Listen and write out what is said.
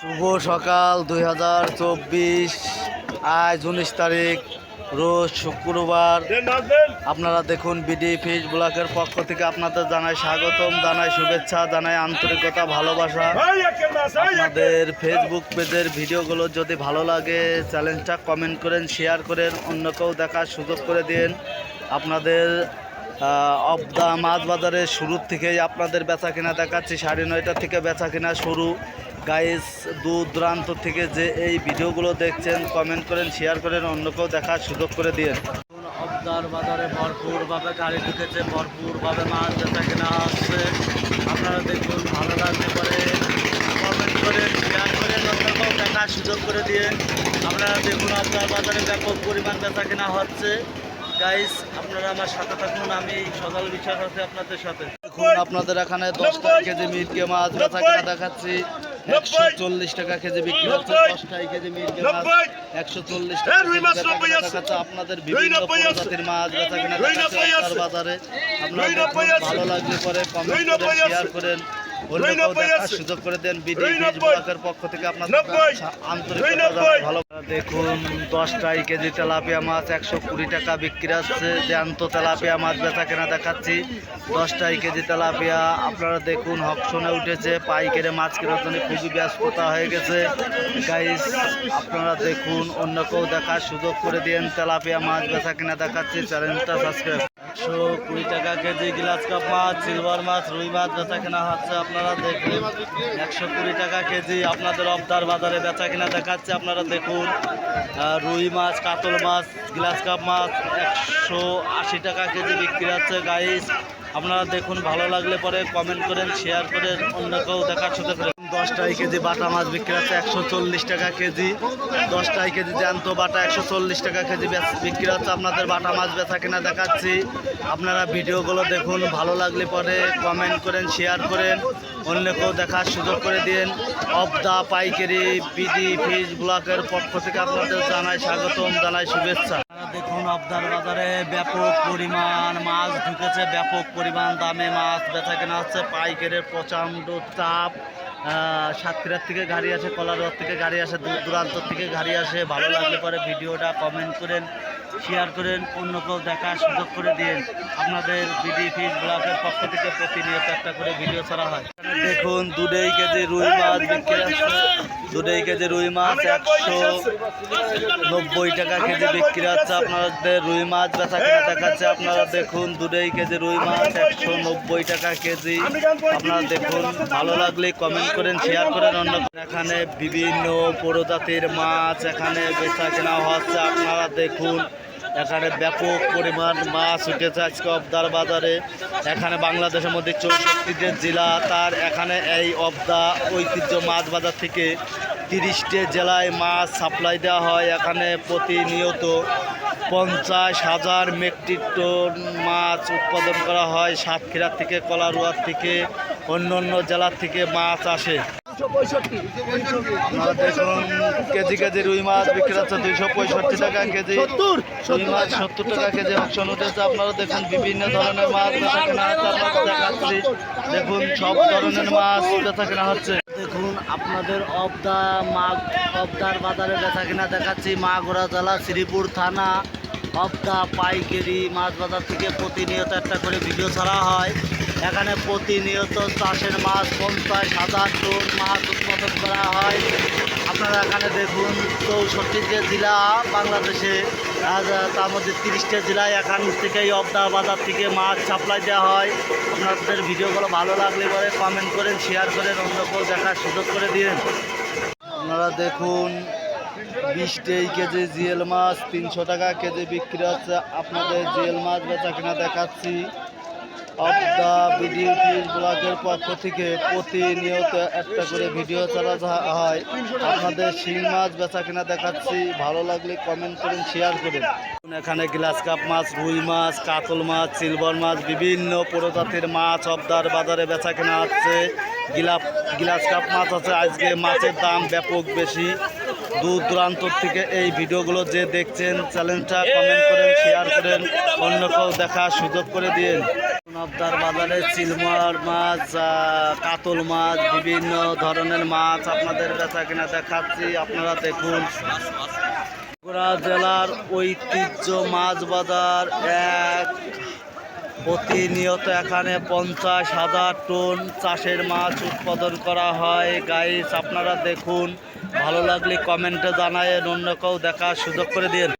শুভ সকাল 2024 আজ 19 তারিখ রোজ শুক্রবার। আপনারা দেখুন বিডি ফিশ ব্লকের পক্ষ থেকে আপনাদের জানাই স্বাগতম, জানাই শুভেচ্ছা, জানাই আন্তরিকতা, ভালোবাসা। আপনাদের ফেসবুক পেজের ভিডিওগুলো যদি ভালো লাগে চ্যানেলটা কমেন্ট করেন, শেয়ার করেন, অন্যকেও দেখার সুযোগ করে দিন। আপনাদের অফ দ্য মাছ বাজারের শুরুর থেকেই আপনাদের বেচা কেনা দেখাচ্ছি। 9:30 থেকে বেচা কেনা শুরু। গাইস, দূর দূরান্ত থেকে যে এই ভিডিওগুলো দেখছেন কমেন্ট করেন, শেয়ার করেন, অন্যকেও দেখার সুযোগ করে দিন। অবদার বাজারে ভরপুরভাবে গাড়ি ঢুকেছে, ভরপুরভাবে মাছ বেচা কেনা হচ্ছে। আপনারা দেখুন, ভালো লাগতে পারে কমেন্ট করেন, শেয়ার করেন, অন্যকেও দেখার সুযোগ করে দিন। আপনারা দেখুন, অবদার বাজারে ব্যাপক পরিমাণ বেচা কেনা হচ্ছে। গাইস, আপনারা আমার সাথে থাকুন, আমি সকাল বিশ্বাস আছি আপনাদের সাথে। দেখুন, আপনাদের এখানে 10 টাকা কেজি মিটকে মাছ বেচা কেনা দেখাচ্ছি। 140 টাকা কেজি বিক্রি হচ্ছে। 10 টাকা কেজি মিটকে মাছ 140 টাকা দেখাচ্ছে। আপনাদের বিভিন্ন প্রজাতির মাছ বেচা কেনা দেখাচ্ছে অবদার বাজারে। আপনারা দেখুন, ভালো লাগলে পরে কমেন্ট করেন, শেয়ার করেন, অন্যকেও দেখার সুযোগ করে দেন। বিডি ফিশ ব্লকের পক্ষ থেকে আপনাদের আন্তরিকতা জানাই ভালো। দেখুন, 10 টাকা কেজি তেলাপিয়া মাছ 120 টাকা বিক্রি হচ্ছে। জ্যান্ত তেলাপিয়া মাছ বেচা কেনা দেখাচ্ছি। 10 টাকা কেজি তেলাপিয়া। আপনারা দেখুন, হকশনে উঠেছে, পাইকারে মাছ কেনার জন্য খুবই ব্যস্ততা হয়ে গেছে। গাইস, আপনারা দেখুন, অন্যকেও দেখার সুযোগ করে দিন। তেলাপিয়া মাছ বেচা কেনা দেখাচ্ছি। চ্যানেলটা সাবস্ক্রাইব। 120 টাকা কেজি গ্লাস কাপ মাছ, সিলভার মাছ, রুই মাছ বেচা কেনা হচ্ছে। আপনারা দেখুন, 120 টাকা কেজি আপনাদের অবদার বাজারে বেচা কেনা দেখাচ্ছে। আপনারা দেখুন, রুই মাছ, কাতল মাছ, গ্লাস কাপ মাছ 180 টাকা কেজি বিক্রি হচ্ছে। গাইস, আপনারা দেখুন, ভালো লাগলে পরে কমেন্ট করেন, শেয়ার করেন, অন্যকেও দেখার সুযোগ করেন। 10 টাকা কেজি বাটা মাছ বিক্রি হচ্ছে 140 টাকা কেজি। 10 টাকা কেজি জ্যান্ত বাটা 140 টাকা কেজি বিক্রি হচ্ছে। আপনাদের বাটা মাছ বেচা কেনা দেখাচ্ছি। আপনারা ভিডিওগুলো দেখুন, ভালো লাগলে পরে কমেন্ট করেন, শেয়ার করেন, অন্যকেও দেখার সুযোগ করে দিন। অফ দ্য পাইকারি বিডি ফিশ ব্লকের পক্ষ থেকে আপনাদের জানাই স্বাগতম, জানাই শুভেচ্ছা। দেখুন, অবদার বাজারে ব্যাপক পরিমাণ মাছ ঢুকেছে, ব্যাপক পরিমাণ দামে মাছ বেচা কেনা হচ্ছে। পাইকারের প্রচণ্ড চাপ। সাতক্ষীরার থেকে গাড়ি আসে, কলারোয়ার থেকে গাড়ি আসে, দূর দূরান্ত থেকে গাড়ি আসে। ভালো লাগলে পরে ভিডিওটা কমেন্ট করেন, শেয়ার করেন, অন্যকেও দেখার সুযোগ করে দিন। আপনাদের বিডি ফিশ ব্লকের পক্ষ থেকে প্রতিনিয়ত একটা করে ভিডিও ছাড়া হয়। দেখুন, 2 কেজি রুই মাছ বিক্রি হচ্ছে। 2 কেজি রুই মাছ 190 টাকা কেজি বিক্রি হচ্ছে। আপনাদের রুই মাছ বেচা কেনা দেখাচ্ছে। আপনারা দেখুন, 2 কেজি রুই মাছ 190 টাকা কেজি। আপনারা দেখুন, ভালো লাগলে কমেন্ট করেন, শেয়ার করেন, অন্য এখানে বিভিন্ন প্রজাতির মাছ এখানে বেচা কেনা হচ্ছে। আপনারা দেখুন, এখানে ব্যাপক পরিমাণ মাছ উঠেছে আজকে অবদার বাজারে। এখানে বাংলাদেশের মধ্যে 64 জেলা, তার এখানে এই অবদা ঐতিহ্য মাছ বাজার থেকে 30টে জেলায় মাছ সাপ্লাই দেওয়া হয়। এখানে প্রতিনিয়ত 50,000 মেট্রিক টন মাছ উৎপাদন করা হয়। সাতক্ষীরা থেকে, কলারোয়ার থেকে, অন্য অন্য জেলার থেকে মাছ আসে। আপনারা দেখুন, কেজি কেজি রুই মাছ বিক্রি হচ্ছে 265 টাকা কেজি। রুই মাছ 70 টাকা কেজি অপশন উঠেছে। আপনারা দেখুন, বিভিন্ন ধরনের মাছ বেচা কেনা হচ্ছে। আপনাদের দেখাচ্ছি, দেখুন, সব ধরনের মাছ বেচা কেনা হচ্ছে। দেখুন, আপনাদের অবদার বাজারে বেচা কেনা দেখাচ্ছি। মাগুরা জেলা, শ্রীপুর থানা, অবদা পাইকারি মাছ বাজার থেকে প্রতিনিয়ত একটা করে ভিডিও ছাড়া হয়। এখানে প্রতিনিয়ত চাষের মাছ 50,000 টন মাছ উৎপাদন করা হয়। আপনারা এখানে দেখুন, 64 জেলা বাংলাদেশে, তার মধ্যে 30টা জেলায় এখান থেকেই অবদা বাজার থেকে মাছ সাপ্লাই দেওয়া হয়। আপনাদের ভিডিওগুলো ভালো লাগলে পরে কমেন্ট করেন, শেয়ার করেন, অন্যকেও দেখার সুযোগ করে দিন। আপনারা দেখুন, 20 কেজি জিএল মাছ 300 টাকা কেজি বিক্রি হচ্ছে। আপনাদের জিএল মাছ বেচা কেনা দেখাচ্ছি। অফ দ্য বিডি ফিশ ব্লকের পক্ষ থেকে প্রতিনিয়ত একটা করে ভিডিও চালা হয়। আপনাদের শিং মাছ বেচা কেনা দেখাচ্ছি। ভালো লাগলে কমেন্ট করেন, শেয়ার করেন। এখানে গ্লাস কাপ মাছ, রুই মাছ, কাতল মাছ, সিলভার মাছ, বিভিন্ন প্রজাতির মাছ অবদার বাজারে বেচা কেনা হচ্ছে। গ্লাস কাপ মাছ আছে। আজকে মাছের দাম ব্যাপক বেশি। দূর দূরান্ত থেকে এই ভিডিওগুলো যে দেখছেন চ্যানেলটা কমেন্ট করেন, শেয়ার করেন, অন্যকেও দেখার সুযোগ করে দিন। নবদার বাজারে চিলমার মাছ, কাতল মাছ, বিভিন্ন ধরনের মাছ আপনাদের বেচা কিনা দেখাচ্ছি। আপনারা দেখুন, বগুড়া জেলার ঐতিহ্য মাছ বাজার। প্রতিনিয়ত এখানে 50,000 টন চাষের মাছ উৎপাদন করা হয়। গাইস আপনারা দেখুন, ভালো লাগলে কমেন্টে জানায়, অন্য কেউ দেখার সুযোগ করে দিন।